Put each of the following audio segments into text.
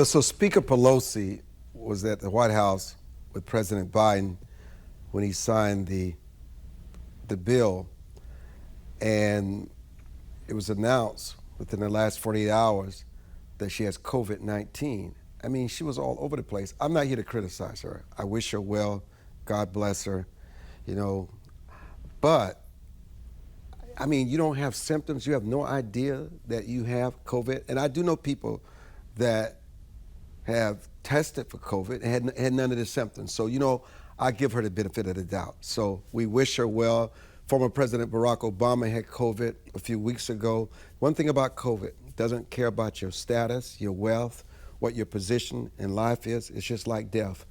So Speaker Pelosi was at the White House with President Biden when he signed the bill, and it was announced within the last 48 hours that she has COVID-19. I mean, she was all over the place. I'm not here to criticize her. I wish her well. God bless her, But, I mean, you don't have symptoms. You have no idea that you have COVID. And I do know people that have tested for COVID and had none of the symptoms. So, I give her the benefit of the doubt. So we wish her well. Former President Barack Obama had COVID a few weeks ago. One thing about COVID, it doesn't care about your status, your wealth, what your position in life is. It's just like death.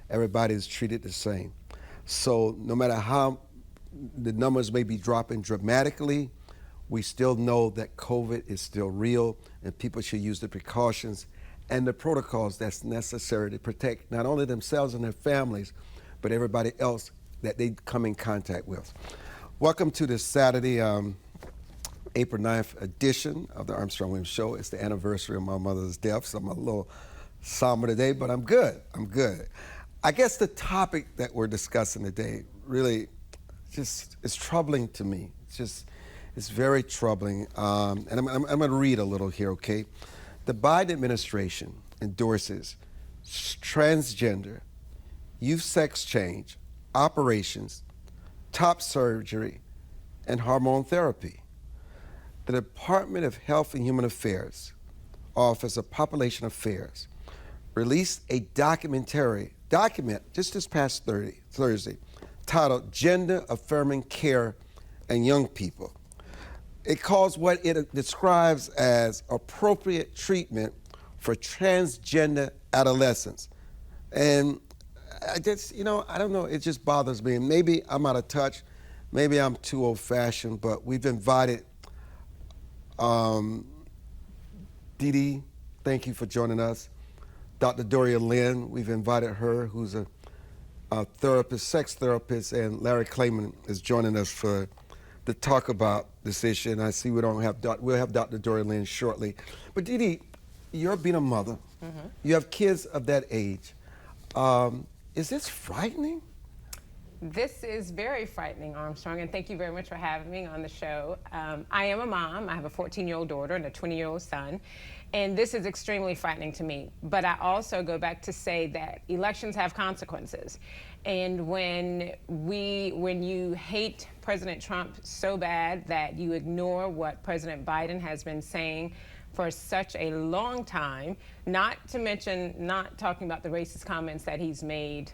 Everybody is treated the same. So no matter how the numbers may be dropping dramatically, we still know that COVID is still real, and people should use the precautions and the protocols that's necessary to protect not only themselves and their families, but everybody else that they come in contact with. Welcome to this Saturday, April 9th edition of the Armstrong Williams Show. It's the anniversary of my mother's death, so I'm a little somber today, but I'm good. I guess the topic that we're discussing today really just is troubling to me. It's very troubling. And I'm going to read a little here, okay? The Biden administration endorses transgender, youth sex change, operations, top surgery, and hormone therapy. The Department of Health and Human Affairs, Office of Population Affairs, released a document just this past Thursday titled Gender Affirming Care in Young People. It calls what it describes as appropriate treatment for transgender adolescents. And I just, I don't know, it just bothers me. Maybe I'm out of touch, maybe I'm too old-fashioned, but we've invited Dee Dee, thank you for joining us. Dr. Doria Lynn, we've invited her, who's a therapist, sex therapist, and Larry Klayman is joining us to talk about this issue. And I see we'll have Dr. Doria Lynn shortly. But Dee Dee, you're being a mother. Mm-hmm. You have kids of that age. Is this frightening? This is very frightening, Armstrong, and thank you very much for having me on the show. I am a mom. I have a 14-year-old daughter and a 20-year-old son, and this is extremely frightening to me. But I also go back to say that elections have consequences. And when you hate President Trump so bad that you ignore what President Biden has been saying for such a long time, not to mention not talking about the racist comments that he's made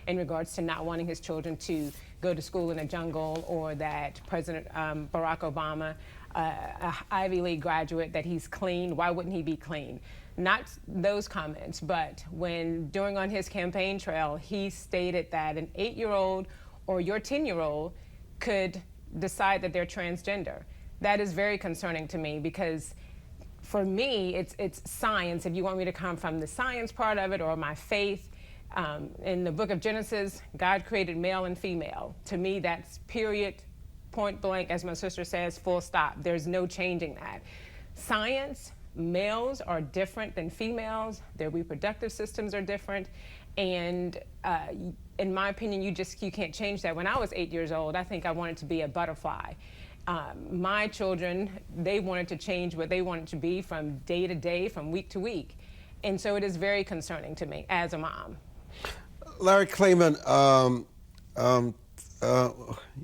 in regards to not wanting his children to go to school in a jungle, or that President Barack Obama, a Ivy League graduate, that he's clean. Why wouldn't he be clean? Not those comments, but when during on his campaign trail, he stated that an 8-year-old or your 10-year-old could decide that they're transgender. That is very concerning to me, because for me, it's science. If you want me to come from the science part of it or my faith, in the book of Genesis, God created male and female. To me, that's period, point blank, as my sister says, full stop. There's no changing that. Science, males are different than females. Their reproductive systems are different. And in my opinion, you can't change that. When I was 8 years old, I think I wanted to be a butterfly. My children, they wanted to change what they wanted to be from day to day, from week to week. And so it is very concerning to me as a mom. Larry Klayman,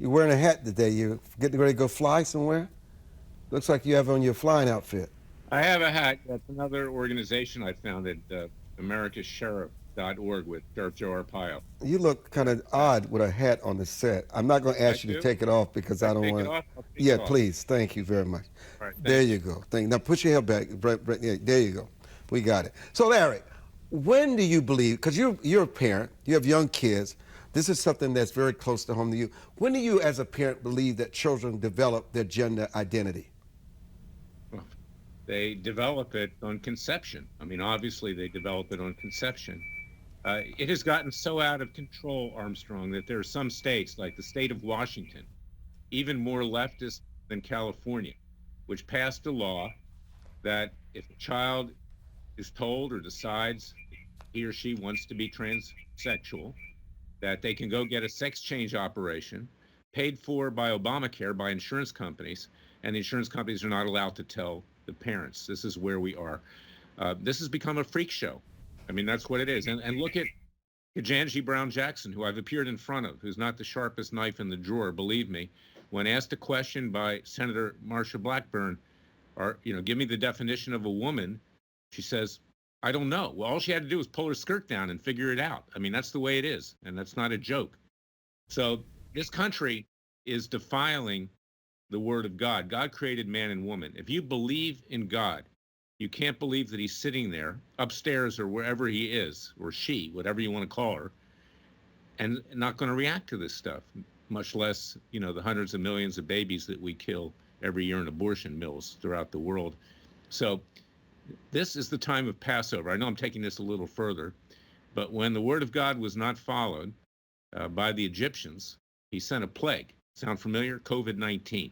you're wearing a hat today. You getting ready to go fly somewhere? Looks like you have on your flying outfit. I have a hat. That's another organization I founded, AmericasSheriff.org, with Sheriff Joe Arpaio. You look kind of odd with a hat on the set. I'm not going to ask you to take it off because I don't want to. Yeah, please. Thank you very much. All right, there you go. Now put your hair back. Yeah, there you go. We got it. So Larry, when do you believe, because you're a parent, you have young kids, this is something that's very close to home to you. When do you as a parent believe that children develop their gender identity? Well, they develop it on conception. I mean, obviously they develop it on conception. It has gotten so out of control, Armstrong, that there are some states, like the state of Washington, even more leftist than California, which passed a law that if a child is told or decides he or she wants to be transsexual, that they can go get a sex change operation paid for by Obamacare, by insurance companies, and the insurance companies are not allowed to tell the parents. This is where we are. This has become a freak show. I mean, that's what it is. And look at Ketanji Brown Jackson, who I've appeared in front of, who's not the sharpest knife in the drawer, believe me. When asked a question by Senator Marsha Blackburn, give me the definition of a woman, she says, I don't know. Well, all she had to do was pull her skirt down and figure it out. I mean, that's the way it is, and that's not a joke. So this country is defiling the word of God. God created man and woman. If you believe in God, you can't believe that he's sitting there upstairs or wherever he is, or she, whatever you want to call her, and not going to react to this stuff, much less, the hundreds of millions of babies that we kill every year in abortion mills throughout the world. So this is the time of Passover. I know I'm taking this a little further, but when the word of God was not followed by the Egyptians, he sent a plague. Sound familiar? COVID-19.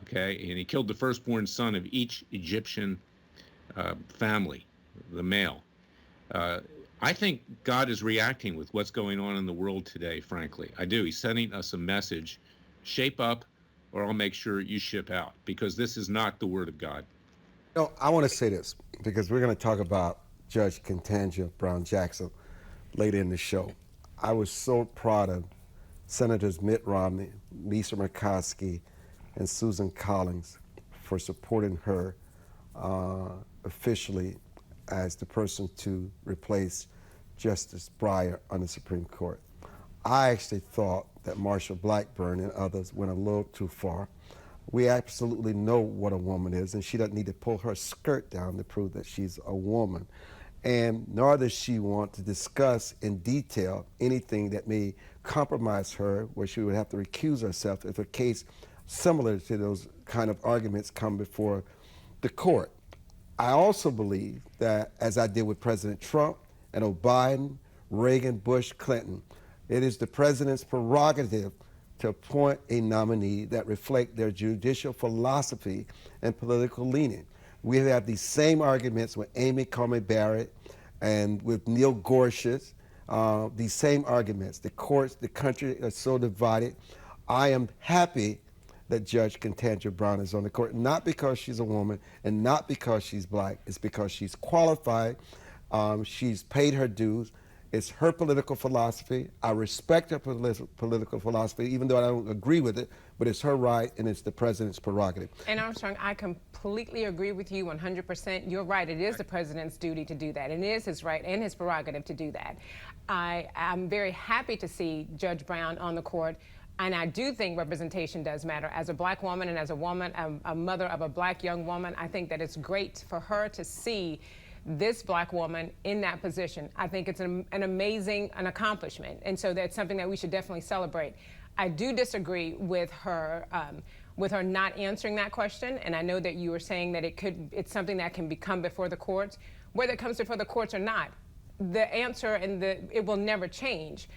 Okay, and he killed the firstborn son of each Egyptian family, the male. I think God is reacting with what's going on in the world today, frankly. I do. He's sending us a message: shape up, or I'll make sure you ship out, because this is not the word of God. No, I want to say this, because we're going to talk about Judge Ketanji Brown Jackson later in the show. I was so proud of Senators Mitt Romney, Lisa Murkowski, and Susan Collins for supporting her officially as the person to replace Justice Breyer on the Supreme Court. I actually thought that Marsha Blackburn and others went a little too far. We absolutely know what a woman is, and she doesn't need to pull her skirt down to prove that she's a woman. And nor does she want to discuss in detail anything that may compromise her, where she would have to recuse herself if a case similar to those kind of arguments come before the court. I also believe that, as I did with President Trump and Biden, Reagan, Bush, Clinton, it is the president's prerogative to appoint a nominee that reflect their judicial philosophy and political leaning. We have these same arguments with Amy Coney Barrett and with Neil Gorsuch, these same arguments. The courts, the country are so divided. I am happy that Judge Ketanji Brown is on the court, not because she's a woman and not because she's black. It's because she's qualified, she's paid her dues. It's her political philosophy. I respect her political philosophy, even though I don't agree with it, but it's her right and it's the president's prerogative. And Armstrong, I completely agree with you 100%. You're right. It is the president's duty to do that. And it is his right and his prerogative to do that. I'm very happy to see Judge Brown on the court. And I do think representation does matter. As a black woman and as a woman, a mother of a black young woman, I think that it's great for her to see this black woman in that position. I think it's an amazing accomplishment. And so that's something that we should definitely celebrate. I do disagree with her not answering that question. And I know that you were saying that it's something that can come before the courts. Whether it comes before the courts or not, the answer it will never change.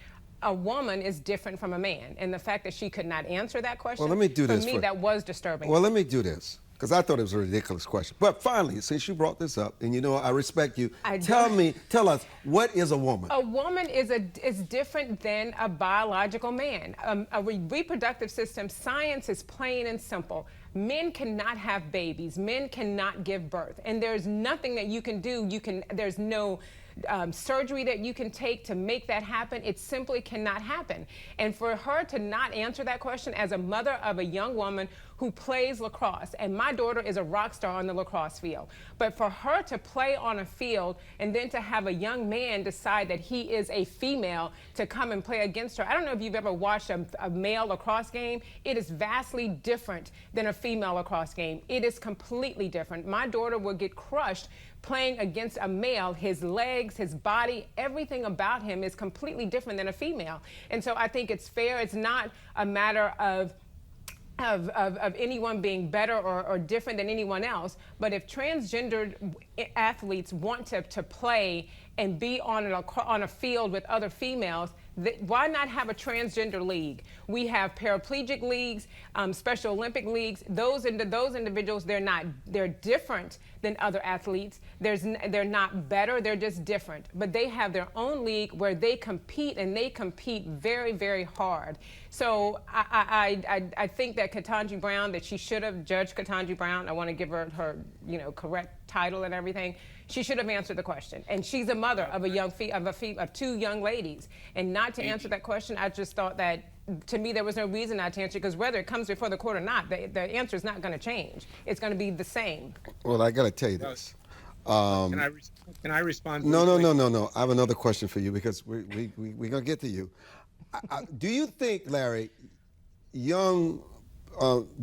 A woman is different from a man. And the fact that she could not answer that question, well, let me do this for me, that was disturbing. Well, let me do this, because I thought it was a ridiculous question. But finally, since you brought this up, and I respect you, tell us, what is a woman? A woman is different than a biological man. A reproductive system, science is plain and simple. Men cannot have babies. Men cannot give birth. And there's nothing that you can do. There's no surgery that you can take to make that happen. It simply cannot happen. And for her to not answer that question as a mother of a young woman who plays lacrosse, and my daughter is a rock star on the lacrosse field, but for her to play on a field and then to have a young man decide that he is a female to come and play against her. I don't know if you've ever watched a male lacrosse game. It is vastly different than a female lacrosse game. It is completely different. My daughter will get crushed playing against a male. His legs, his body, everything about him is completely different than a female. And so I think it's fair. It's not a matter of anyone being better or different than anyone else. But if transgendered athletes want to play and be on a field with other females, Why not have a transgender league? We have paraplegic leagues, Special Olympic leagues. Those individuals, they're different than other athletes. They're not better, they're just different. But they have their own league where they compete, and they compete very, very hard. So I think that Ketanji Brown, that she should have, Judge Ketanji Brown, I want to give her correct title and everything. She should have answered the question. And she's a mother of of two young ladies. And not to answer that question, I just thought that, to me, there was no reason not to answer, because whether it comes before the court or not, the answer is not going to change. It's going to be the same. Well, I got to tell you this. Can I respond? No. I have another question for you, because we're going to get to you. Do you think, Larry, the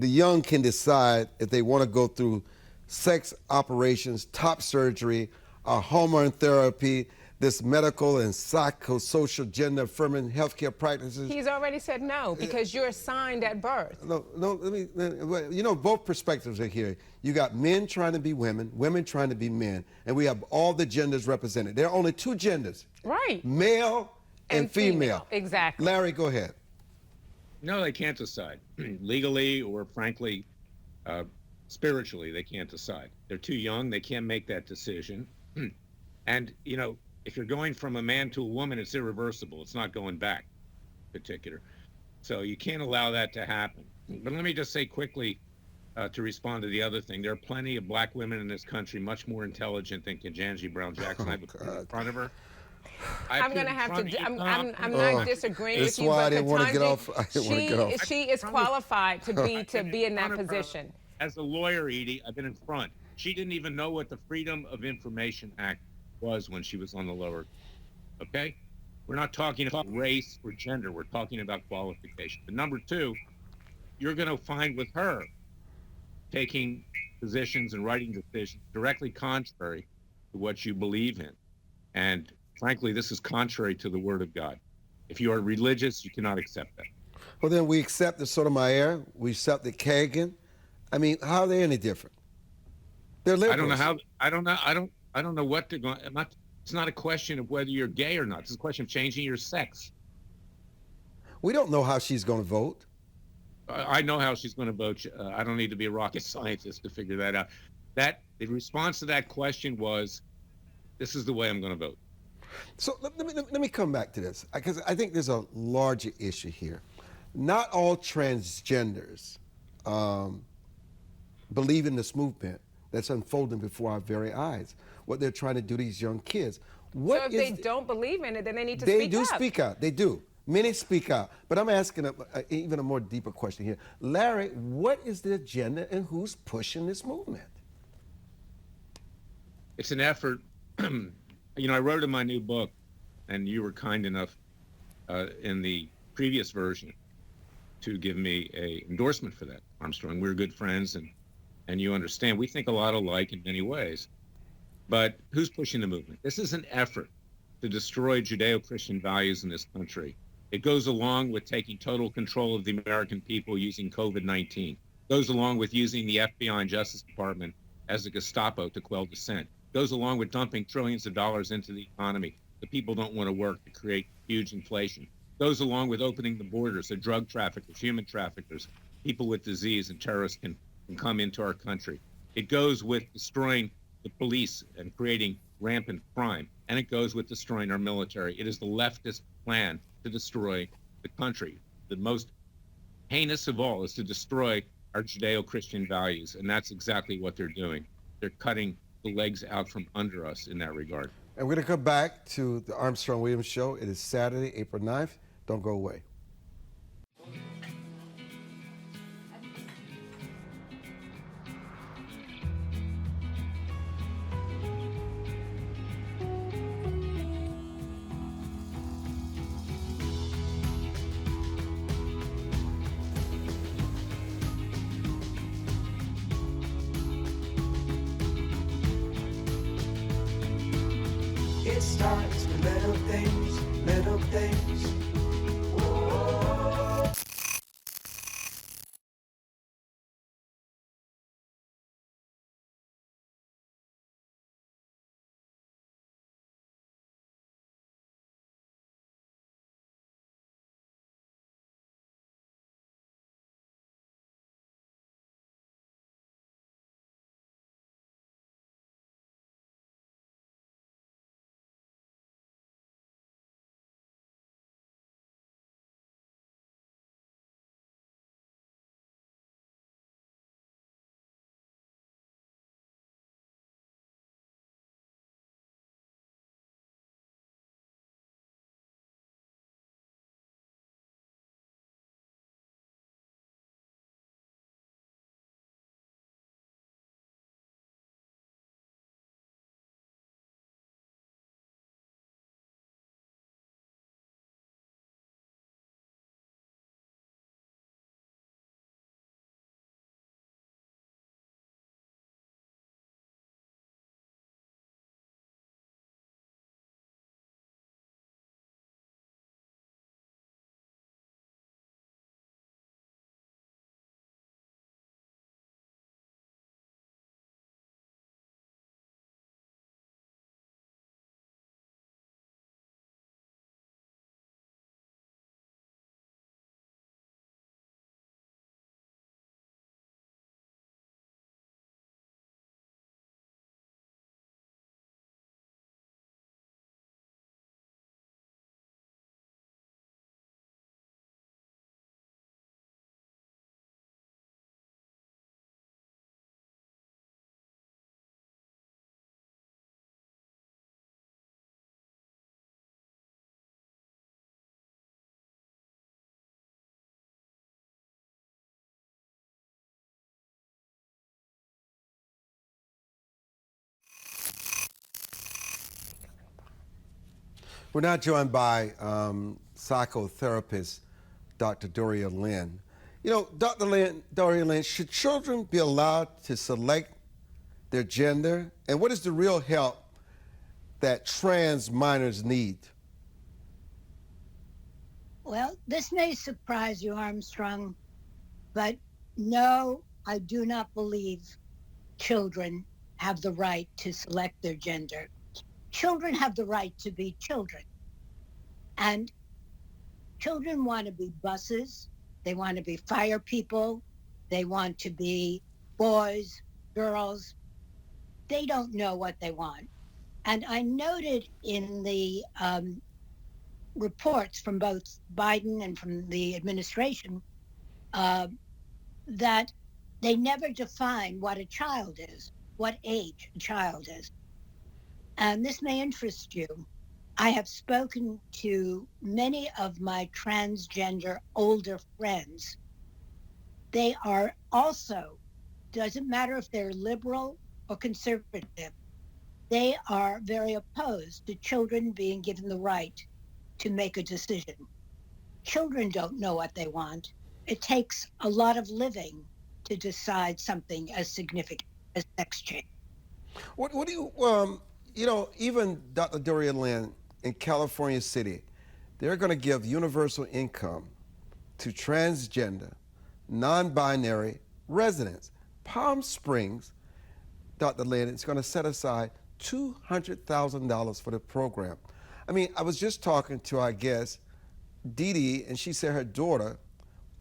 young can decide if they want to go through sex operations, top surgery, hormone therapy, this medical and psychosocial gender affirming healthcare practices? He's already said no, because you're assigned at birth. No, both perspectives are here. You got men trying to be women, women trying to be men, and we have all the genders represented. There are only two genders. Right. Male and female. Exactly. Larry, go ahead. No, they can't decide. Legally, or frankly, spiritually, they can't decide. They're too young, they can't make that decision. And, if you're going from a man to a woman, it's irreversible. It's not going back, particular. So you can't allow that to happen. But let me just say quickly, to respond to the other thing, there are plenty of black women in this country much more intelligent than Ketanji Brown Jackson. I put in front of her. I'm going to have to. I'm not disagreeing with you, why I but didn't want to get off. She is qualified to be in that position. As a lawyer, Edie, I've been in front. She didn't even know what the Freedom of Information Act was when she was on the lower. Okay? We're not talking about race or gender. We're talking about qualification. But number two, you're going to find with her taking positions and writing decisions directly contrary to what you believe in. And frankly, this is contrary to the Word of God. If you are religious, you cannot accept that. Well, then we accept the Sotomayor, we accept the Kagan. I mean, how are they any different? They're liberals. I don't know what they're going. It's not a question of whether you're gay or not. It's a question of changing your sex. We don't know how she's going to vote. I know how she's going to vote. I don't need to be a rocket scientist to figure that out. The response to that question was, "This is the way I'm going to vote." So let me come back to this, because I think there's a larger issue here. Not all transgenders believe in this movement that's unfolding before our very eyes. What they're trying to do to these young kids. So if they don't believe in it, then they need to speak up. They do speak out. They do. Many speak out. But I'm asking even a more deeper question here. Larry, what is the agenda and who's pushing this movement? It's an effort. I wrote in my new book, and you were kind enough in the previous version to give me an endorsement for that, Armstrong. We're good friends, and you understand. We think a lot alike in many ways. But who's pushing the movement? This is an effort to destroy Judeo-Christian values in this country. It goes along with taking total control of the American people using COVID-19. It goes along with using the FBI and Justice Department as a Gestapo to quell dissent. It goes along with dumping trillions of dollars into the economy. The people don't want to work to create huge inflation. It goes along with opening the borders so drug traffickers, human traffickers, people with disease and terrorists can come into our country. It goes with destroying the police and creating rampant crime. And it goes with destroying our military. It is the leftist plan to destroy the country. The most heinous of all is to destroy our Judeo-Christian values. And that's exactly what they're doing. They're cutting the legs out from under us in that regard. And we're going to come back to the Armstrong Williams Show. It is Saturday, April 9th. Don't go away. It starts with little things, little things. We're now joined by psychotherapist Dr. Doria Lynn. You know, Doria Lynn, should children be allowed to select their gender? And what is the real help that trans minors need? Well, this may surprise you, Armstrong, but no, I do not believe children have the right to select their gender. Children have the right to be children. And children want to be buses, they want to be fire people, they want to be boys, girls. They don't know what they want. And I noted in the reports from both Biden and from the administration that they never define what a child is, what age a child is. And this may interest you. I have spoken to many of my transgender older friends. They are also, doesn't matter if they're liberal or conservative, they are very opposed to children being given the right to make a decision. Children don't know what they want. It takes a lot of living to decide something as significant as sex change. What do you, you know, even Dr. Doria Lynn in California City, they're going to give universal income to transgender, non-binary residents. Palm Springs, Dr. Lynn, is going to set aside $200,000 for the program. I mean, I was just talking to our guest, Dee Dee, and she said her daughter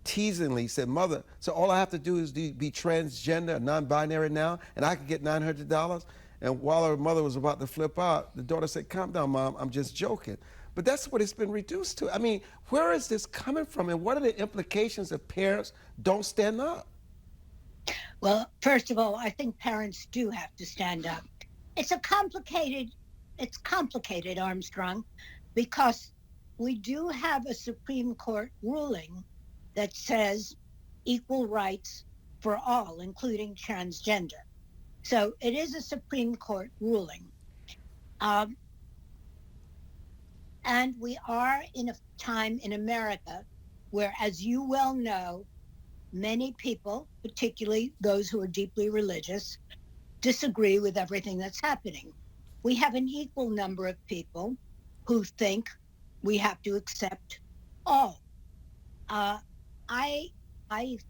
teasingly said, "Mother, so all I have to do is be transgender, non-binary now, and I can get $900? And while her mother was about to flip out, the daughter said, "Calm down, Mom, I'm just joking." But that's what it's been reduced to. I mean, where is this coming from, and what are the implications if parents don't stand up? Well, first of all, I think parents do have to stand up. It's complicated, Armstrong, because we do have a Supreme Court ruling that says equal rights for all, including transgender. So it is a Supreme Court ruling. And we are in a time in America where, as you well know, many people, particularly those who are deeply religious, disagree with everything that's happening. We have an equal number of people who think we have to accept all. I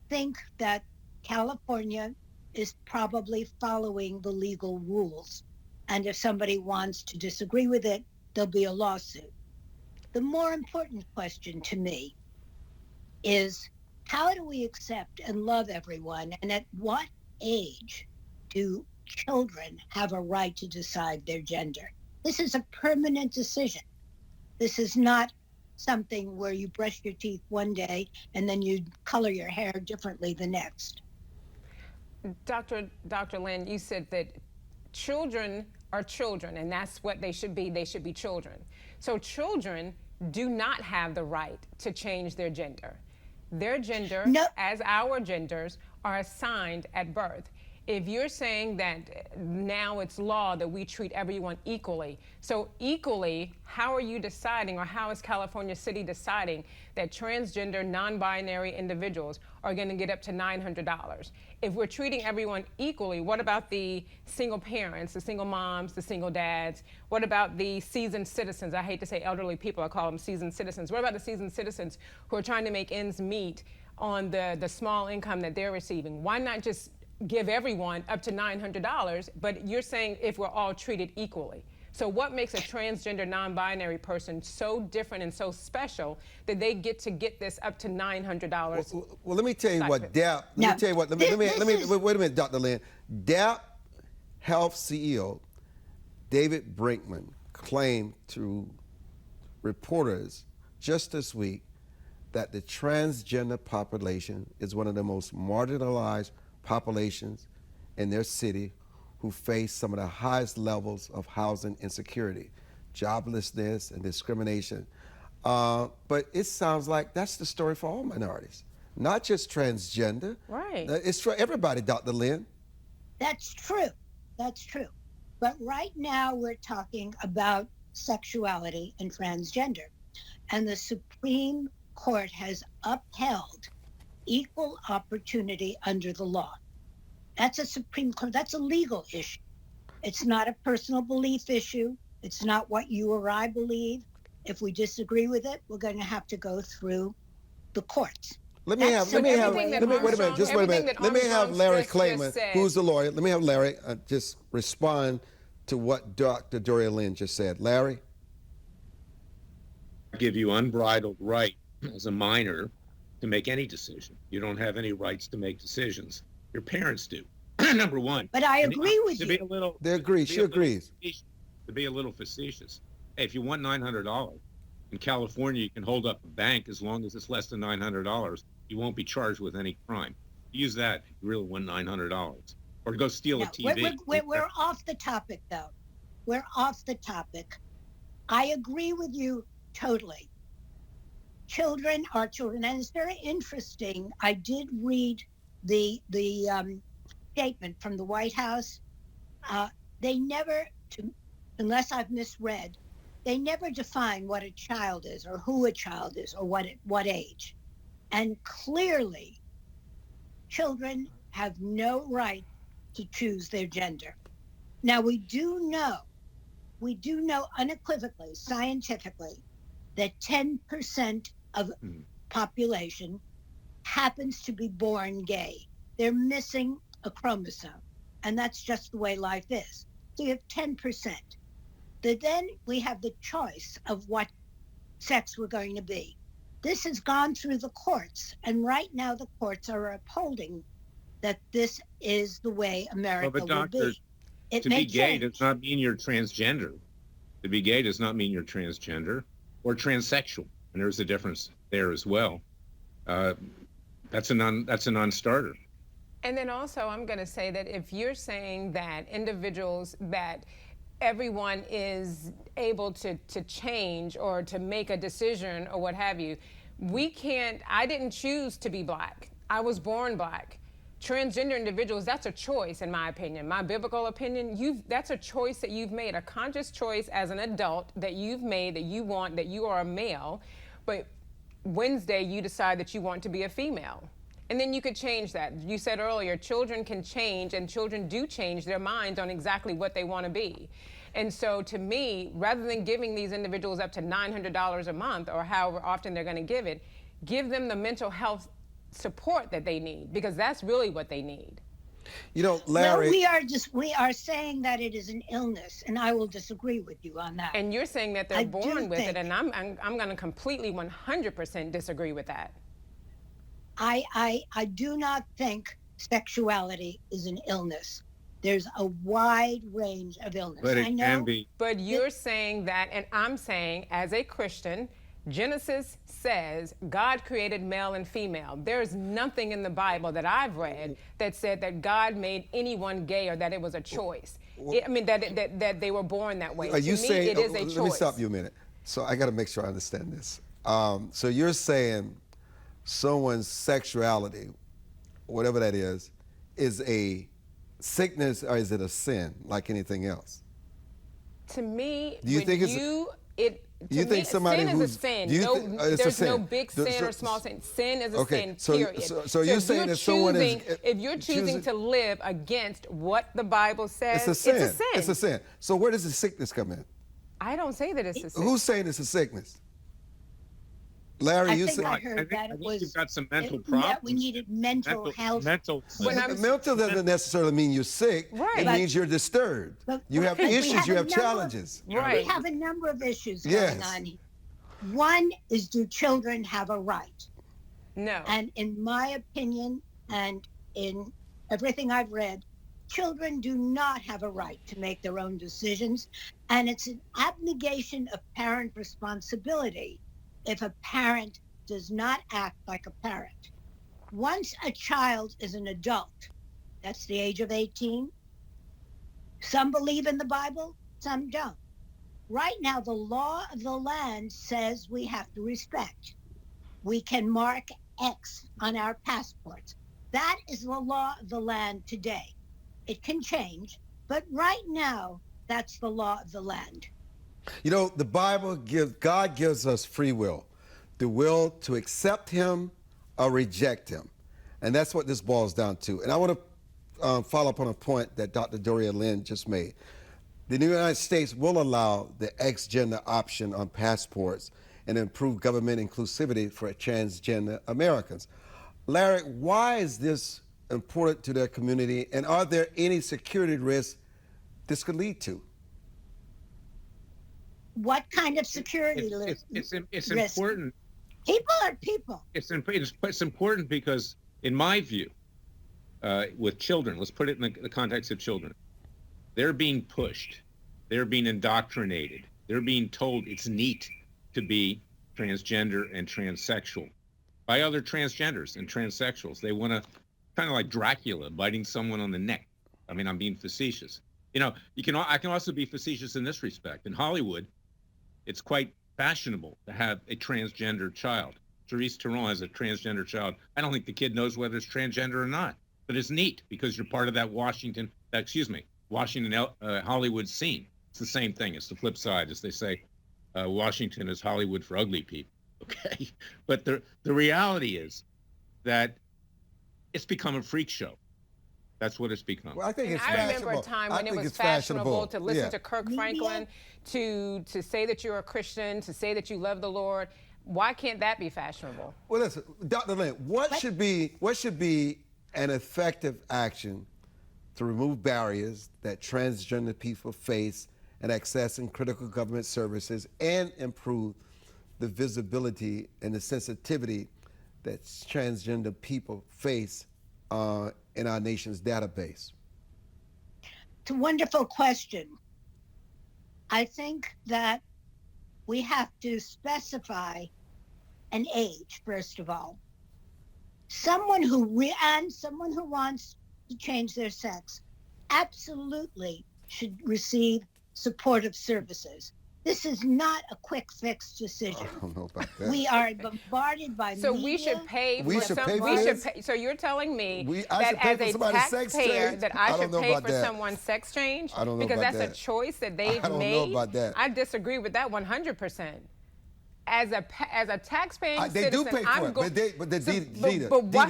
think that California is probably following the legal rules. And if somebody wants to disagree with it, there'll be a lawsuit. The more important question to me is, how do we accept and love everyone? And at what age do children have a right to decide their gender? This is a permanent decision. This is not something where you brush your teeth one day and then you color your hair differently the next. Dr. Lynn, you said that children are children, and that's what they should be. They should be children. So children do not have the right to change their gender. Their gender, as our genders, are assigned at birth. If you're saying that now it's law that we treat everyone equally, so equally, how are you deciding, or how is California City deciding that transgender, non-binary individuals are going to get up to $900? If we're treating everyone equally, what about the single parents, the single moms, the single dads? What about the seasoned citizens? I hate to say elderly people, I call them seasoned citizens. What about the seasoned citizens who are trying to make ends meet on the small income that they're receiving? Why not just give everyone up to $900, but you're saying if we're all treated equally? So what makes a transgender, non-binary person so different and so special that they get to get this up to $900? Well, let me tell you what DAP. Wait a minute, Dr. Lynn. DAP Health CEO David Brinkman claimed to reporters just this week that the transgender population is one of the most marginalized populations in their city, who face some of the highest levels of housing insecurity, joblessness, and discrimination. But it sounds like that's the story for all minorities, not just transgender. Right. It's for everybody, Dr. Lynn. That's true. That's true. But right now we're talking about sexuality and transgender. And the Supreme Court has upheld equal opportunity under the law. That's a Supreme Court, that's a legal issue. It's not a personal belief issue. It's not what you or I believe. If we disagree with it, we're going to have to go through the courts. Let me have, Everything that wait a minute, just wait a minute. Let me have Armstrong Larry just Clayman, said. who's the lawyer. Let me have Larry just respond to what Dr. Doria Lynn just said. Larry? Give you unbridled right as a minor to make any decision. You don't have any rights to make decisions. Your parents do. Number one. But I agree with to you. Be a little, They agree. She agrees. To be a little facetious. Hey, if you want $900 in California, you can hold up a bank as long as it's less than $900. You won't be charged with any crime. Use that if you really want $900, or go steal a TV. We're off the topic, though. We're off the topic. I agree with you totally. Children are children, and it's very interesting. I did read the statement from the White House. They never, unless I've misread, they never define what a child is, or who a child is, or what age. And clearly, children have no right to choose their gender. Now, we do know unequivocally, scientifically, that 10% of population happens to be born gay. They're missing a chromosome, and that's just the way life is. So you have 10%. Then we have the choice of what sex we're going to be. This has gone through the courts, and right now the courts are upholding that this is the way America will be. To be gay does not mean you're transgender. To be gay does not mean you're transgender or transsexual, and there's a difference there as well. That's a non-starter. And then also, I'm going to say that if you're saying that individuals, that everyone is able to change or to make a decision or what have you, I didn't choose to be black. I was born black. Transgender individuals, that's a choice, in my opinion. My biblical opinion, that's a choice that you've made, a conscious choice as an adult that you've made, that you want, that you are a male, but Wednesday you decide that you want to be a female. And then you could change that. You said earlier, children can change, and children do change their minds on exactly what they want to be. And so to me, rather than giving these individuals up to $900 a month or however often they're going to give it, give them the mental health support that they need, because that's really what they need. You know, Larry. Well, we are saying that it is an illness, and I will disagree with you on that. And you're saying that they're born with it, and I'm going to completely 100% disagree with that. I do not think sexuality is an illness. There's a wide range of illness. But it can be. But you're saying that, and I'm saying, as a Christian, Genesis says God created male and female. There's nothing in the Bible that I've read that said that God made anyone gay or that it was a choice. That they were born that way. Are you saying, it is a choice. Let me stop you a minute. So I got to make sure I understand this. So you're saying someone's sexuality, whatever that is a sickness, or is it a sin like anything else? To me, do you think you think somebody sin who's is a sin. There's no big sin or small sin. Sin is a sin, so, period. So you're saying that someone is... If you're choosing to live against what the Bible says, it's a sin. It's a sin. It's a sin. So where does the sickness come in? I don't say that it's a sin. Who's saying it's a sickness? Larry, you said... I heard that it was... You've got some mental problems. We needed mental health. Mental doesn't necessarily mean you're sick. Right. It means you're disturbed. You have issues, you have challenges. Right. We have a number of issues going on here. One is, do children have a right? No. And in my opinion, and in everything I've read, children do not have a right to make their own decisions. And it's an abnegation of parent responsibility if a parent does not act like a parent. Once a child is an adult, that's the age of 18, some believe in the Bible, some don't. Right now, the law of the land says we have to respect. We can mark X on our passports. That is the law of the land today. It can change, but right now, that's the law of the land. You know, the Bible God gives us free will, the will to accept him or reject him. And that's what this boils down to. And I want to follow up on a point that Dr. Doria Lynn just made. The United States will allow the X-gender option on passports and improve government inclusivity for transgender Americans. Larry, why is this important to their community, and are there any security risks this could lead to? What kind of security It's risk? important. People are people. It's important because, in my view, with children, let's put it in the context of children, they're being pushed, they're being indoctrinated, they're being told it's neat to be transgender and transsexual by other transgenders and transsexuals. They want to, kind of like Dracula biting someone on the neck. I mean, I'm being facetious. You know, I can also be facetious in this respect. In Hollywood, it's quite fashionable to have a transgender child. Charlize Theron has a transgender child. I don't think the kid knows whether it's transgender or not, but it's neat because you're part of that Washington Hollywood scene. It's the same thing. It's the flip side, as they say. Washington is Hollywood for ugly people. Okay, but the reality is that it's become a freak show. That's what it's become. Well, I think it's I remember a fashionable. time I when it think was it's fashionable to listen Yeah. to Kirk Franklin, to say that you're a Christian, to say that you love the Lord. Why can't that be fashionable? Well, listen, Dr. Lynn, what should be an effective action to remove barriers that transgender people face in accessing critical government services and improve the visibility and the sensitivity that transgender people face in our nation's database? It's a wonderful question. I think that we have to specify an age, first of all. Someone who wants to change their sex absolutely should receive supportive services. This is not a quick fix decision. I don't know about that. We are bombarded by So media. we should pay. We for should some, pay for we should this? pay, So you're telling me I should that pay as for a somebody's sex taxpayer change? that I I don't should know pay about for that. someone's sex change? I don't know because about that's that. a choice that they've I don't made. know about that. I disagree with that 100%. As a taxpaying They citizen, do pay for it, but Dee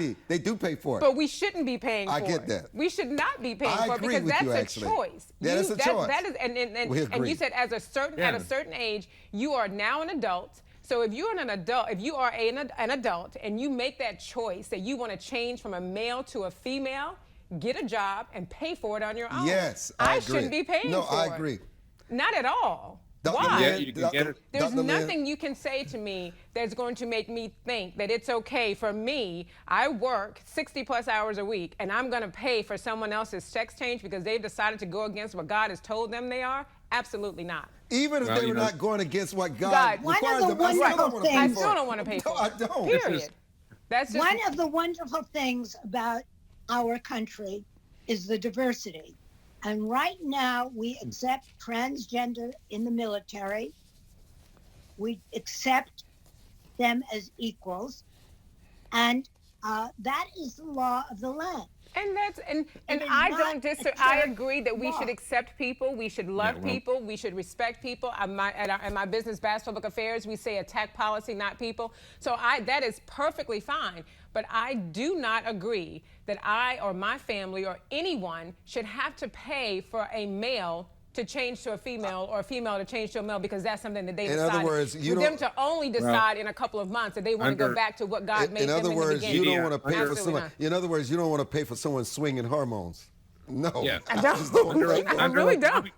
Dee, they do pay for it. But we shouldn't be paying for it. I get that. We should not be paying I for it agree because with that's you, a actually. choice. Yeah, that's a choice. That is, We and agree. you said at a certain age, you are now an adult. So if you're an adult, if you are an adult and you make that choice that you want to change from a male to a female, get a job and pay for it on your own. Yes, I agree. shouldn't be paying for it. No, I agree. Not at all. Dr. Why? Yeah, you can get it. There's Dr. Lynn, nothing you can say to me that's going to make me think that it's okay for me. I work 60 plus hours a week and I'm going to pay for someone else's sex change because they've decided to go against what God has told them they are? Absolutely not. Even if Well, they were you know- not going against what God God- One of requires the them, I still wonderful don't want to pay I things- for still it. don't want to pay for No, I it. don't. Period. That's just One of the wonderful things about our country is the diversity. And right now, we accept transgender in the military. We accept them as equals. And that is the law of the land. And that's and It is I not don't a disagree. I church agree that we law. should accept people, we should love Yeah, well- people, we should respect people. In my business, Bass Public Affairs, we say attack policy, not people. So that is perfectly fine. But I do not agree that I or my family or anyone should have to pay for a male to change to a female or a female to change to a male because that's something that they In decided. other words, you for them don't- to only decide in a couple of months that they want to go Under- back to what God made In them other in words, the you beginning. don't want to pay for Absolutely someone. not. In other words, you don't want to pay for someone swinging hormones. No. Yeah. I don't. I really don't.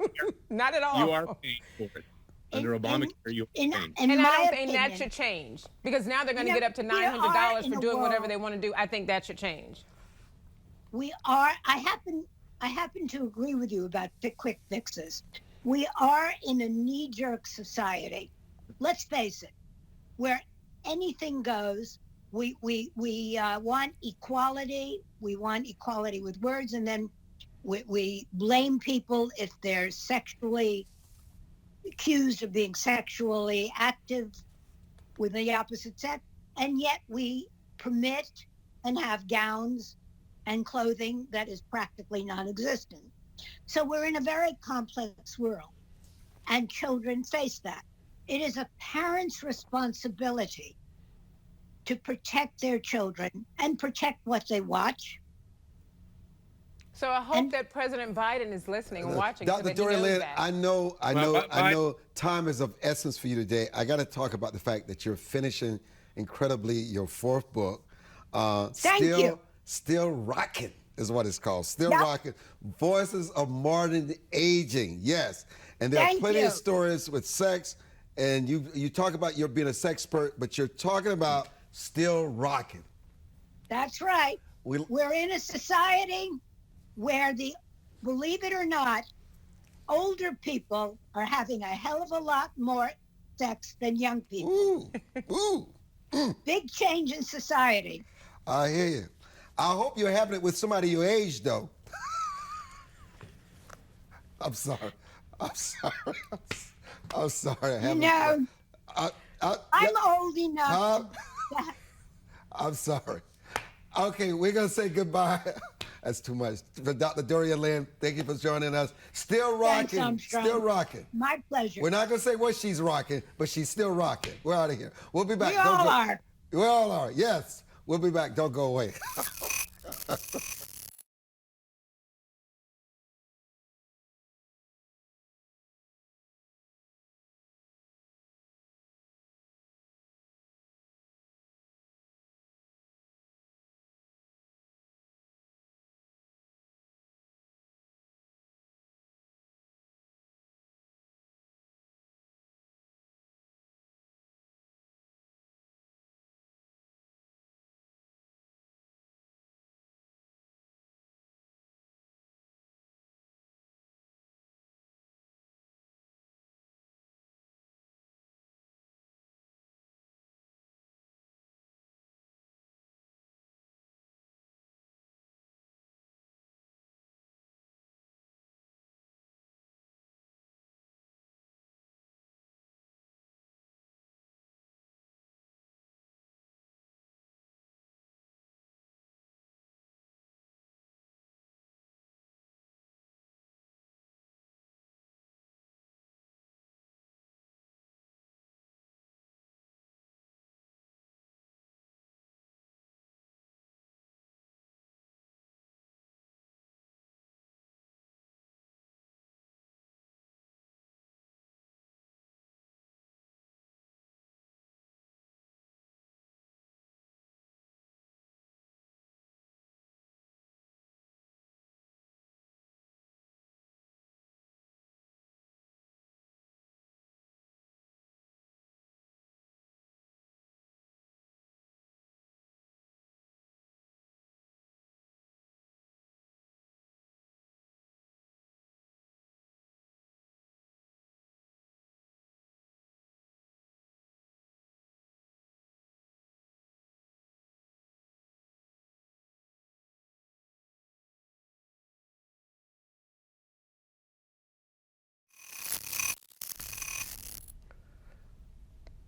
Not at all. You are paying for it. Under In- Obamacare, you are in- paying. in And my I don't think that opinion, should change because now they're going to You know, get up to we $900 are in for a doing whatever world- they want to do. I think that should change. I happen to agree with you about quick fixes. We are in a knee-jerk society. Let's face it, where anything goes. We want equality. We want equality with words, and then we blame people if they're sexually accused of being sexually active with the opposite sex, and yet we permit and have gowns and clothing that is practically non-existent. So we're in a very complex world. and children face that. It is a parent's responsibility to protect their children and protect what they watch. So I hope that President Biden is listening and watching, so Dr. that he knows Dorian, that. I know time is of essence for you today. I got to talk about the fact that you're finishing incredibly your fourth book. Thank you. Still Rocking is what it's called. Still Rocking. Voices of Modern Aging. Yes. And there are plenty of stories with sex. And you talk about you're being a sexpert, but you're talking about still rocking. That's right. We're in a society where believe it or not, older people are having a hell of a lot more sex than young people. Big change in society. I hear you. I hope you're having it with somebody your age, though. I'm sorry. I'm sorry. I'm old enough. I'm sorry. Okay, we're going to say goodbye. That's too much. For Dr. Dorian Lynn, thank you for joining us. Still rocking. Thanks, Armstrong. Still rocking. My pleasure. We're not going to say what she's rocking, but she's still rocking. We're out of here. We'll be back. We all are. We all are, yes. We'll be back. Don't go away.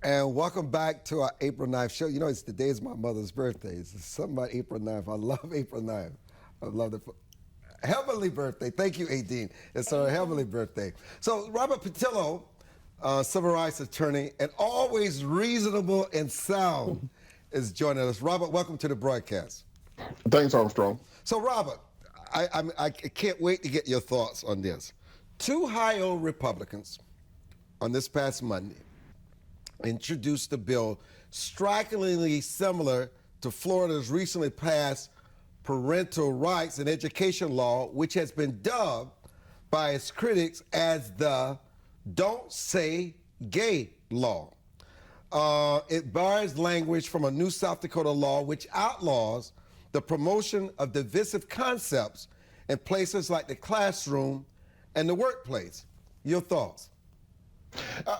And welcome back to our April 9th show. You know, it's the day is my mother's birthday. It's something about April 9th. I love April 9th. I love the heavenly birthday. Thank you, Adine. It's our heavenly birthday. So Robert Patillo, civil rights attorney, and always reasonable and sound, is joining us. Robert, welcome to the broadcast. Thanks, Armstrong. So Robert, I can't wait to get your thoughts on this. Two Ohio Republicans on this past Monday introduced a bill strikingly similar to Florida's recently passed parental rights and education law, which has been dubbed by its critics as the Don't Say Gay law. It borrows language from a new South Dakota law which outlaws the promotion of divisive concepts in places like the classroom and the workplace. Your thoughts?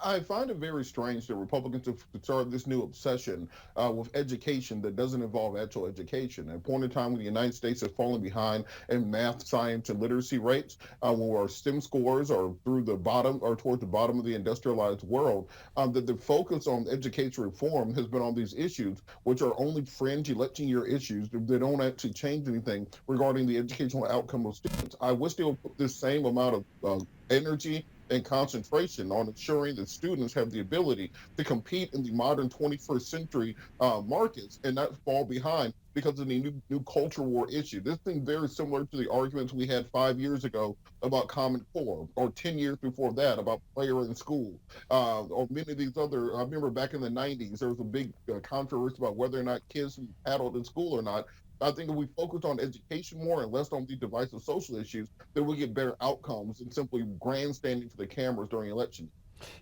I find it very strange that Republicans have started this new obsession with education that doesn't involve actual education. At a point in time when the United States has fallen behind in math, science, and literacy rates, when our STEM scores are through the bottom or towards the bottom of the industrialized world, that the focus on education reform has been on these issues, which are only fringe election year issues. They don't actually change anything regarding the educational outcome of students. I wish they would put the same amount of energy and concentration on ensuring that students have the ability to compete in the modern 21st century markets and not fall behind because of the new culture war issue. This thing very similar to the arguments we had 5 years ago about Common Core, or 10 years before that about prayer in school, or many of these other. I remember back in the 90s, there was a big controversy about whether or not kids should be paddled in school or not. I think if we focus on education more and less on the divisive social issues, then we get better outcomes than simply grandstanding for the cameras during election.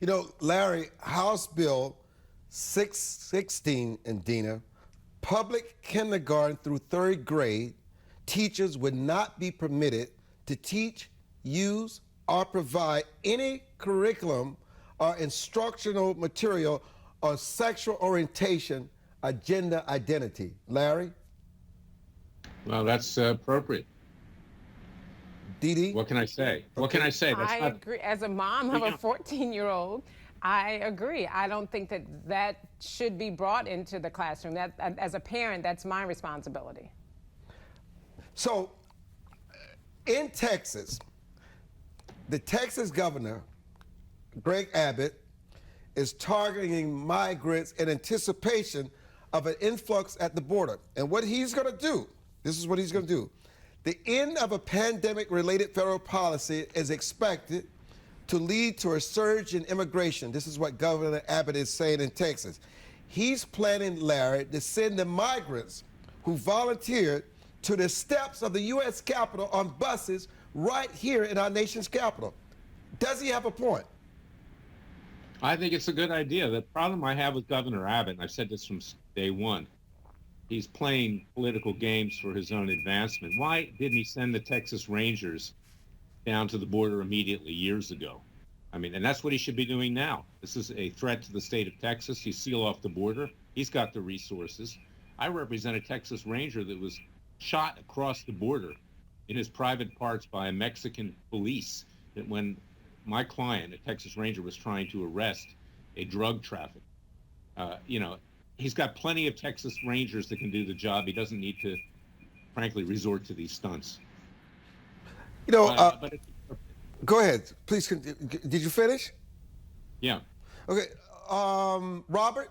You know, Larry, House Bill 616, and Dina, public kindergarten through third grade, teachers would not be permitted to teach, use, or provide any curriculum or instructional material on sexual orientation or gender identity. Larry? Well, that's appropriate. Dee Dee? What can I say? What can I say? That's I not, agree. As a mom of a 14-year-old, I agree. I don't think that that should be brought into the classroom. That, as a parent, that's my responsibility. So, in Texas, the Texas governor, Greg Abbott, is targeting migrants in anticipation of an influx at the border. And what he's going to do, this is what he's going to do. The end of a pandemic-related federal policy is expected to lead to a surge in immigration. This is what Governor Abbott is saying in Texas. He's planning, Larry, to send the migrants who volunteered to the steps of the U.S. Capitol on buses right here in our nation's capital. Does he have a point? I think it's a good idea. The problem I have with Governor Abbott, and I've said this from day one, he's playing political games for his own advancement. Why didn't he send the Texas Rangers down to the border immediately years ago? I mean, and that's what he should be doing now. This is a threat to the state of Texas. You seal off the border. He's got the resources. I represent a Texas Ranger that was shot across the border in his private parts by a Mexican police that when my client, a Texas Ranger, was trying to arrest a drug trafficker. He's got plenty of Texas Rangers that can do the job. He doesn't need to, frankly, resort to these stunts. You know, But go ahead. Please, did you finish? yeah. Okay, Robert?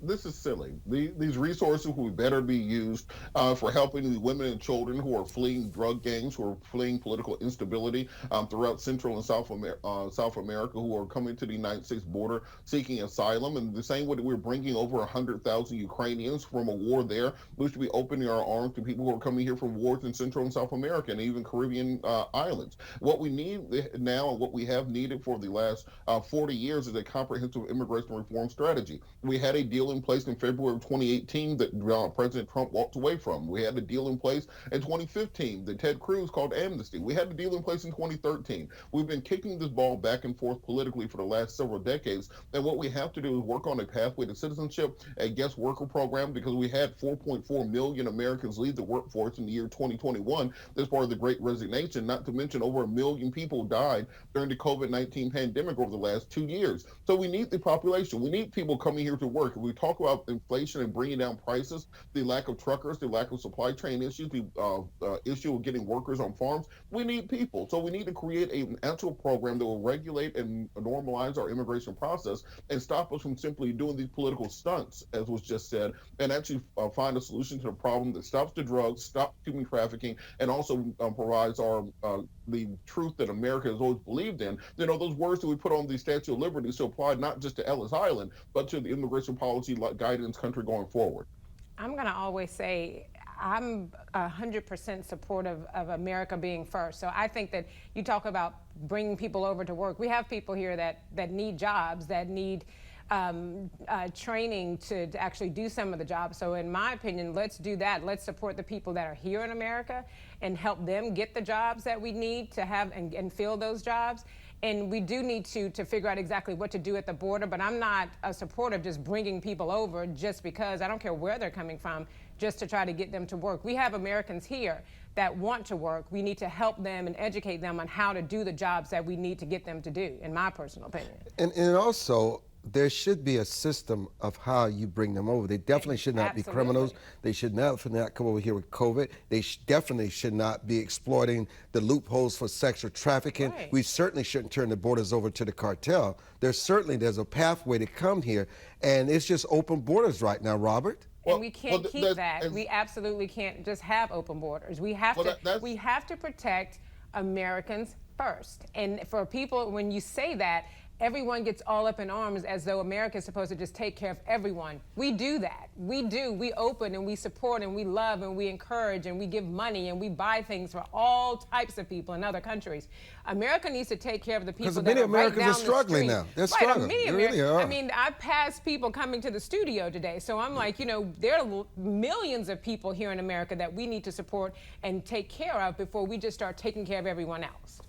This is silly. These resources will better be used for helping the women and children who are fleeing drug gangs, who are fleeing political instability throughout Central and South America, who are coming to the United States border seeking asylum. And the same way that we're bringing over 100,000 Ukrainians from a war there, we should be opening our arms to people who are coming here from wars in Central and South America and even Caribbean islands. What we need now and what we have needed for the last 40 years is a comprehensive immigration reform strategy. We had a deal in place in February of 2018 that President Trump walked away from. We had a deal in place in 2015 that Ted Cruz called amnesty. We had a deal in place in 2013. We've been kicking this ball back and forth politically for the last several decades. And what we have to do is work on a pathway to citizenship, a guest worker program, because we had 4.4 million Americans leave the workforce in the year 2021 as part of the Great Resignation, not to mention over 1 million people died during the COVID-19 pandemic over the last 2 years. So we need the population. We need people coming here to work. We talk about inflation and bringing down prices, the lack of truckers, the lack of supply chain issues, the issue of getting workers on farms. We need people. So we need to create an actual program that will regulate and normalize our immigration process and stop us from simply doing these political stunts, as was just said, and actually find a solution to the problem that stops the drugs, stops human trafficking, and also provides our the truth that America has always believed in. You know, those words that we put on the Statue of Liberty to apply not just to Ellis Island, but to the immigration policy guidance country going forward. I'm going to always say I'm 100% supportive of America being first. So I think that you talk about bringing people over to work. We have people here that need jobs, that need training to actually do some of the jobs. So in my opinion, let's do that. Let's support the people that are here in America and help them get the jobs that we need to have and fill those jobs. And we do need to figure out exactly what to do at the border, but I'm not a supporter of just bringing people over just because, I don't care where they're coming from, just to try to get them to work. We have Americans here that want to work. We need to help them and educate them on how to do the jobs that we need to get them to do, in my personal opinion. And also, there should be a system of how you bring them over. They definitely should not be criminals. They should not come over here with COVID. They definitely should not be exploiting the loopholes for sexual trafficking. Right. We certainly shouldn't turn the borders over to the cartel. There's a pathway to come here, and it's just open borders right now, Robert. And we can't keep that. We absolutely can't just have open borders. We have we have to protect Americans first. And for people, when you say that, everyone gets all up in arms as though America is supposed to just take care of everyone. We do that. We do. We open and we support and we love and we encourage and we give money and we buy things for all types of people in other countries. America needs to take care of the people that many are Americans right down are struggling the now. They're right, struggling. Many They really are. I mean, I passed people coming to the studio today, so I'm like, you know, there are millions of people here in America that we need to support and take care of before we just start taking care of everyone else.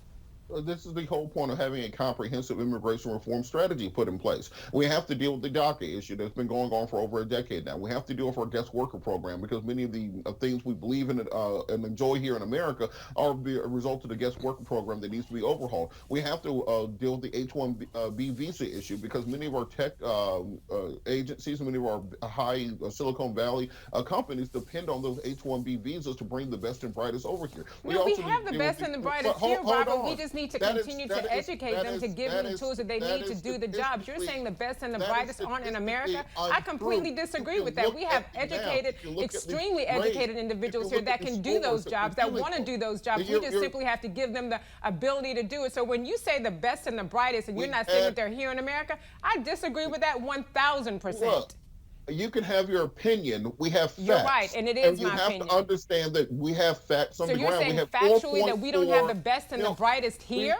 This is the whole point of having a comprehensive immigration reform strategy put in place. We have to deal with the DACA issue that's been going on for over a decade now. We have to deal with our guest worker program because many of the things we believe in and enjoy here in America are a result of the guest worker program that needs to be overhauled. We have to deal with the H-1B visa issue because many of our tech agencies, many of our high Silicon Valley companies depend on those H-1B visas to bring the best and brightest over here. We have the best and the brightest here, Robert. We just need to continue to educate them to give them the tools that they need to do the jobs. You're saying the best and the brightest aren't in America? I completely disagree with that. We have educated, extremely educated individuals here that can do those jobs, that want to do those jobs. We just simply have to give them the ability to do it. So when you say the best and the brightest and you're not saying that they're here in America, I disagree with that 1,000%. You can have your opinion. We have facts. You're right, and it is my opinion. You have to understand that we have facts on the ground. So you're saying factually that we don't have the best and the brightest here?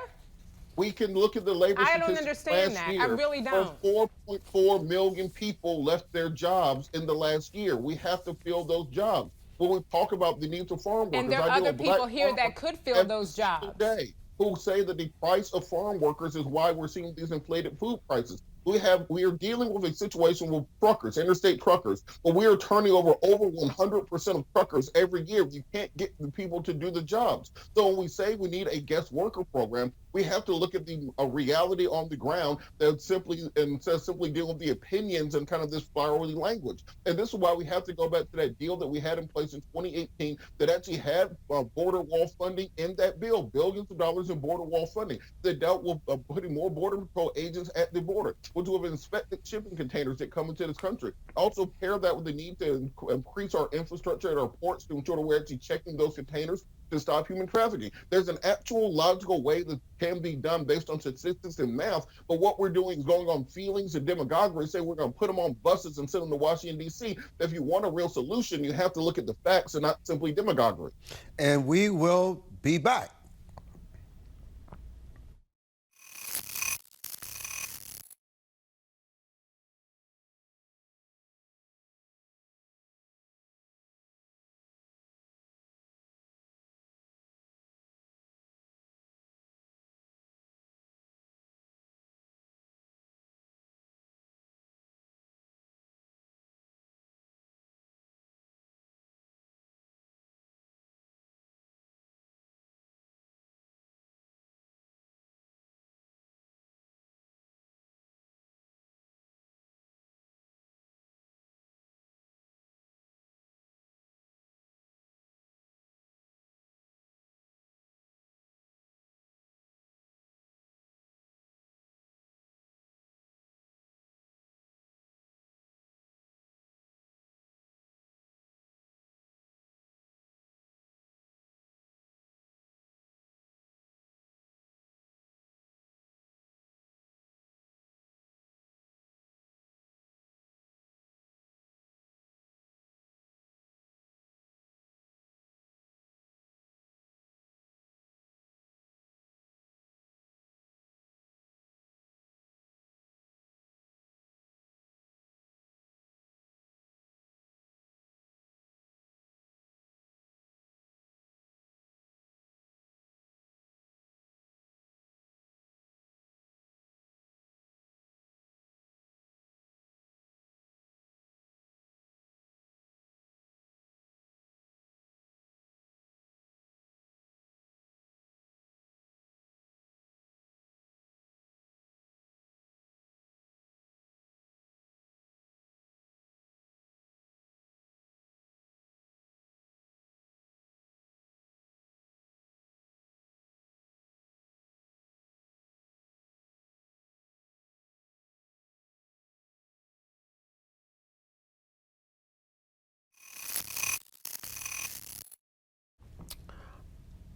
We can look at the labor statistics. I don't understand that. I really don't. 4.4 million people left their jobs in the last year. We have to fill those jobs. When we talk about the needs of farm workers, and there are other people here that could fill those jobs. Today, who say that the price of farm workers is why we're seeing these inflated food prices. We are dealing with a situation with truckers, interstate truckers, but we are turning over 100% of truckers every year. You can't get the people to do the jobs. So when we say we need a guest worker program, we have to look at the reality on the ground that simply deal with the opinions and kind of this flowery language. And this is why we have to go back to that deal that we had in place in 2018 that actually had border wall funding in that bill, billions of dollars in border wall funding that dealt with putting more border patrol agents at the border, which will have inspected shipping containers that come into this country. Also pair that with the need to increase our infrastructure at our ports to ensure that we're actually checking those containers to stop human trafficking. There's an actual logical way that can be done based on statistics and math, but what we're doing is going on feelings and demagoguery, say we're going to put them on buses and send them to Washington, D.C. If you want a real solution, you have to look at the facts and not simply demagoguery. And we will be back.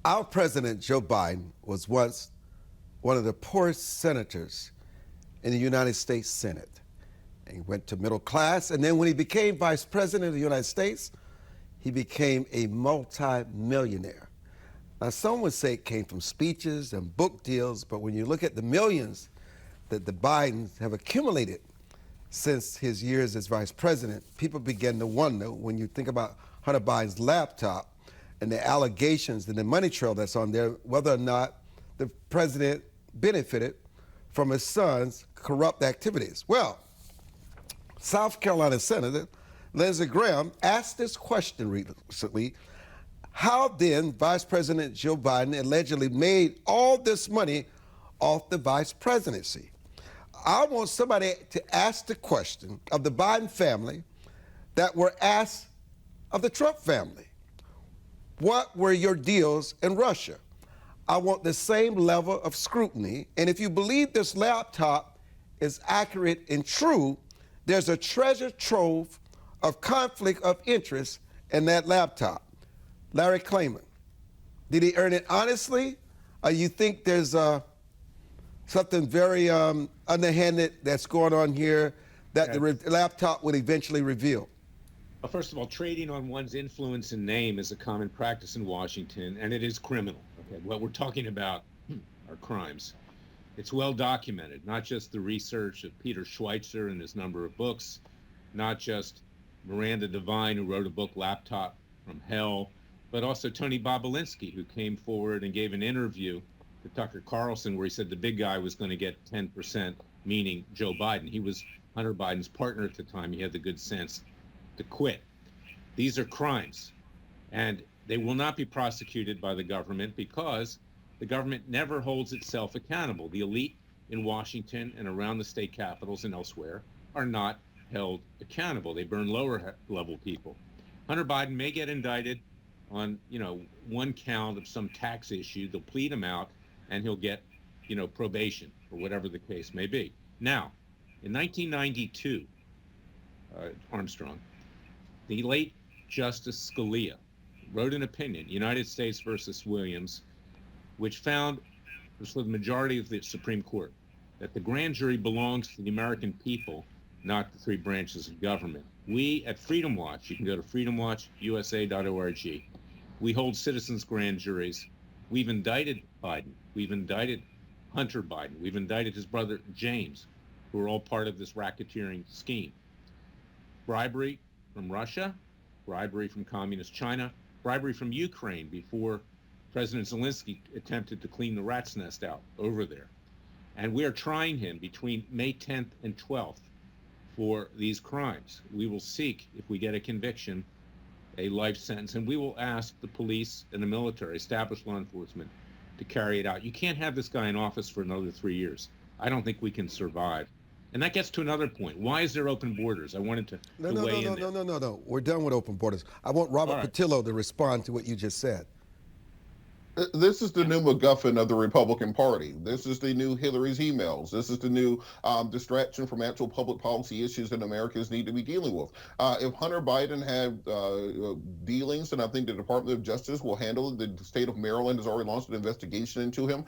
Our president, Joe Biden, was once one of the poorest senators in the United States Senate. And he went to middle class, and then when he became vice president of the United States, he became a multi-millionaire. Now, some would say it came from speeches and book deals, but when you look at the millions that the Bidens have accumulated since his years as vice president, people begin to wonder, when you think about Hunter Biden's laptop and the allegations and the money trail that's on there, whether or not the president benefited from his son's corrupt activities. Well, South Carolina Senator Lindsey Graham asked this question recently: how then Vice President Joe Biden allegedly made all this money off the vice presidency? I want somebody to ask the question of the Biden family that were asked of the Trump family. What were your deals in Russia? I want the same level of scrutiny, and if you believe this laptop is accurate and true, there's a treasure trove of conflict of interest in that laptop. Larry Klayman, did he earn it honestly, or you think there's something very underhanded that's going on here that the laptop would eventually reveal? Well, first of all, trading on one's influence and name is a common practice in Washington, and it is criminal. Okay? What we're talking about are crimes. It's well documented, not just the research of Peter Schweitzer and his number of books, not just Miranda Devine, who wrote a book, Laptop from Hell, but also Tony Bobolinsky, who came forward and gave an interview to Tucker Carlson where he said the big guy was going to get 10%, meaning Joe Biden. He was Hunter Biden's partner at the time. He had the good sense to quit. These are crimes, and they will not be prosecuted by the government because the government never holds itself accountable. The elite in Washington and around the state capitals and elsewhere are not held accountable. They burn lower level people. Hunter Biden may get indicted on, one count of some tax issue. They'll plead him out and he'll get, probation or whatever the case may be. Now, in 1992, Armstrong, the late Justice Scalia wrote an opinion, United States versus Williams, which found, this was the majority of the Supreme Court, that the grand jury belongs to the American people, not the three branches of government. We at Freedom Watch, you can go to freedomwatchusa.org, we hold citizens' grand juries. We've indicted Biden. We've indicted Hunter Biden. We've indicted his brother James, who are all part of this racketeering scheme. Bribery from Russia, bribery from communist China, bribery from Ukraine before President Zelensky attempted to clean the rat's nest out over there. And we are trying him between May 10th and 12th for these crimes. We will seek, if we get a conviction, a life sentence, and we will ask the police and the military, established law enforcement, to carry it out. You can't have this guy in office for another 3 years. I don't think we can survive. And that gets to another point. Why is there open borders? I wanted to weigh in there. No. We're done with open borders. I want Robert Patillo to respond to what you just said. This is the new MacGuffin of the Republican Party. This is the new Hillary's emails. This is the new distraction from actual public policy issues that Americans need to be dealing with. If Hunter Biden had dealings, and I think the Department of Justice will handle it, the state of Maryland has already launched an investigation into him.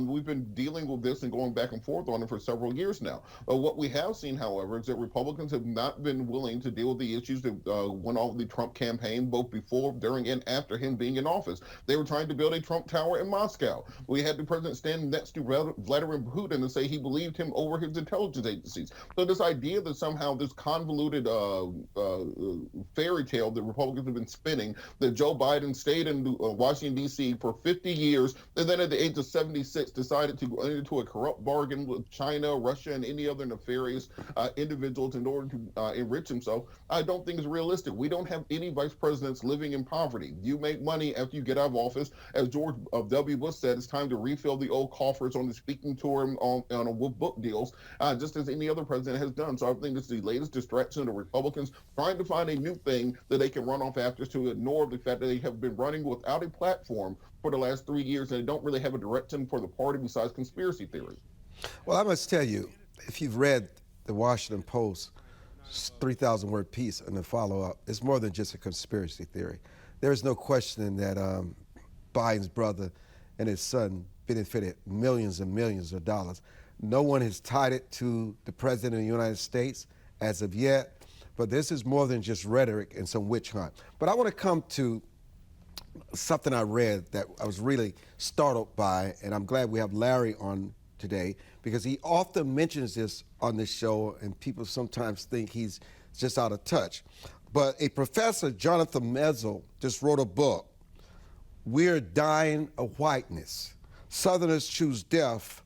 We've been dealing with this and going back and forth on it for several years now. What we have seen, however, is that Republicans have not been willing to deal with the issues that went on with the Trump campaign, both before, during, and after him being in office. They were trying to build a Trump Tower in Moscow. We had the president stand next to Vladimir Putin and say he believed him over his intelligence agencies. So this idea that somehow this convoluted fairy tale that Republicans have been spinning, that Joe Biden stayed in Washington, D.C. for 50 years, and then at the age of 76 decided to go into a corrupt bargain with China, Russia, and any other nefarious individuals in order to enrich himself, I don't think is realistic. We don't have any vice presidents living in poverty. You make money after you get out of office. As George W. Bush said, it's time to refill the old coffers on the speaking tour with book deals, just as any other president has done. So I think it's the latest distraction of the Republicans trying to find a new thing that they can run off after, to ignore the fact that they have been running without a platform for the last 3 years, and they don't really have a direction for the party besides conspiracy theory. Well, I must tell you, if you've read the Washington Post 3,000-word piece and the follow-up, it's more than just a conspiracy theory. There is no questioning that Biden's brother and his son benefited millions and millions of dollars. No one has tied it to the President of the United States as of yet, but this is more than just rhetoric and some witch hunt. But I want to come to something I read that I was really startled by, and I'm glad we have Larry on today because he often mentions this on this show, and people sometimes think he's just out of touch. But a professor, Jonathan Metzl, just wrote a book, We're Dying of Whiteness. Southerners Choose Death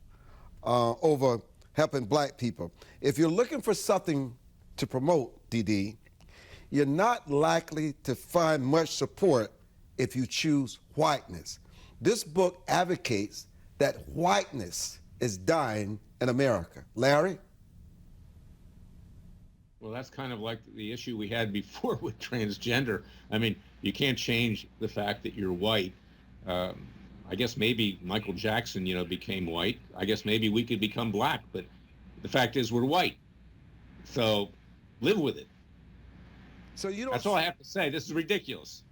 over helping black people. If you're looking for something to promote, Dee Dee, you're not likely to find much support if you choose whiteness. This book advocates that whiteness is dying in America. Larry? Well, that's kind of like the issue we had before with transgender. I mean, you can't change the fact that you're white. I guess maybe Michael Jackson, became white. I guess maybe we could become black, but the fact is we're white. So live with it. So you don't. That's all I have to say. This is ridiculous.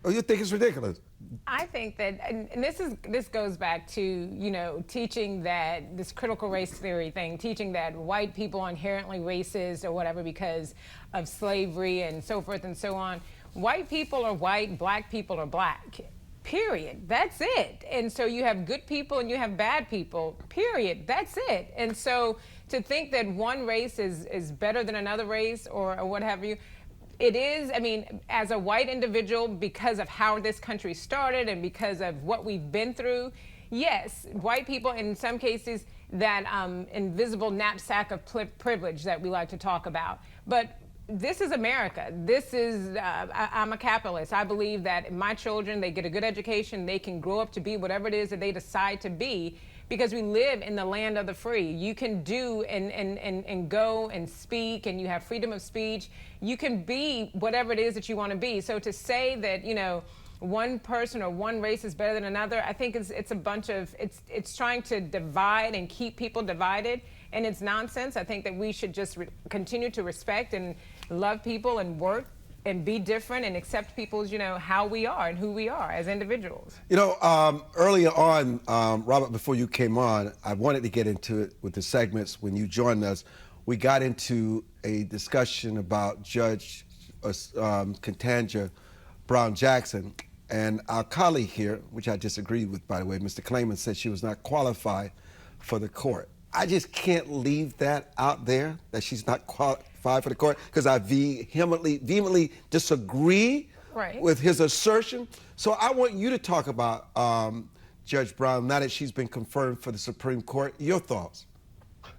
Oh, you think it's ridiculous? I think that, and this goes back to, teaching that this critical race theory thing, teaching that white people are inherently racist or whatever because of slavery and so forth and so on. White people are white, black people are black. Period. That's it. And so you have good people and you have bad people. Period. That's it. And so to think that one race is better than another race or what have you, it is, as a white individual, because of how this country started and because of what we've been through, yes, white people, in some cases, that invisible knapsack of privilege that we like to talk about. But this is America. This is, I'm a capitalist. I believe that my children, they get a good education, they can grow up to be whatever it is that they decide to be, because we live in the land of the free. You can do and go and speak, and you have freedom of speech. You can be whatever it is that you want to be. So to say that, one person or one race is better than another, I think it's a bunch of, it's trying to divide and keep people divided, and it's nonsense. I think that we should just continue to respect and love people and work and be different and accept people's, how we are and who we are as individuals. Earlier on, Robert, before you came on, I wanted to get into it with the segments. When you joined us, we got into a discussion about Judge Ketanji Brown Jackson, and our colleague here, which I disagreed with, by the way, Mr. Clayman, said she was not qualified for the court. I just can't leave that out there, that she's not qualified for the court, because I vehemently disagree with his assertion. So I want you to talk about Judge Brown, now that she's been confirmed for the Supreme Court. Your thoughts?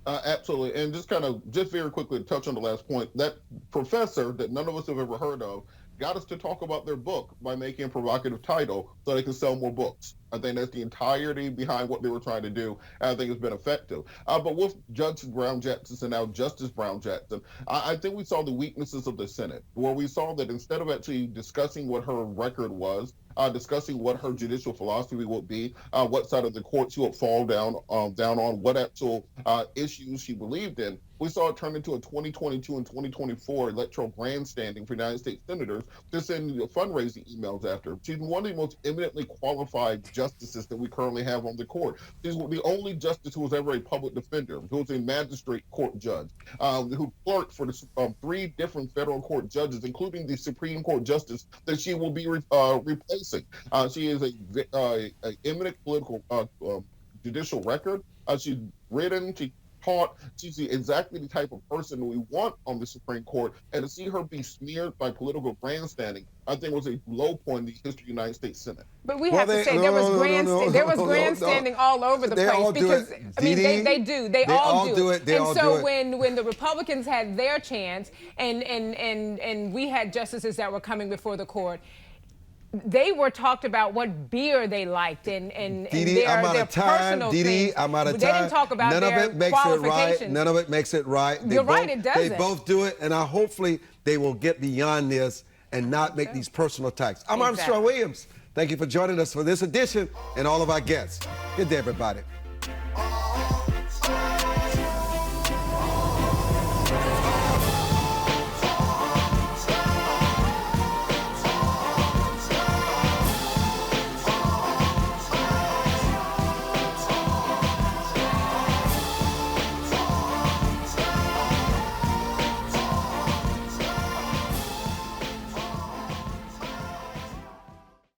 Absolutely. And just very quickly to touch on the last point, that professor that none of us have ever heard of got us to talk about their book by making a provocative title so they can sell more books. I think that's the entirety behind what they were trying to do, and I think it's been effective. But with Judge Brown Jackson and now Justice Brown Jackson, I think we saw the weaknesses of the Senate, where we saw that instead of actually discussing what her record was, discussing what her judicial philosophy would be, what side of the court she would fall down on, what actual issues she believed in, we saw it turn into a 2022 and 2024 electoral grandstanding for United States senators to send fundraising emails after. She's one of the most eminently qualified justices that we currently have on the court. She's the only justice who was ever a public defender, who was a magistrate court judge, who clerked for the 3 different federal court judges, including the Supreme Court justice that she will be replacing. She is a eminent political judicial record. She's written, she taught, she's exactly the type of person we want on the Supreme Court, and to see her be smeared by political grandstanding, I think was a low point in the history of the United States Senate. But we have to say there was grandstanding all over the place, because they do. They all do it. And so when the Republicans had their chance and we had justices that were coming before the court, they were talked about what beer they liked and their personal things. Dee Dee, I'm out of time. They didn't talk about their qualifications. None of it makes it right. You're right, it doesn't. They both do it, and hopefully they will get beyond this and not make these personal attacks. I'm Armstrong Williams. Thank you for joining us for this edition and all of our guests. Good day, everybody.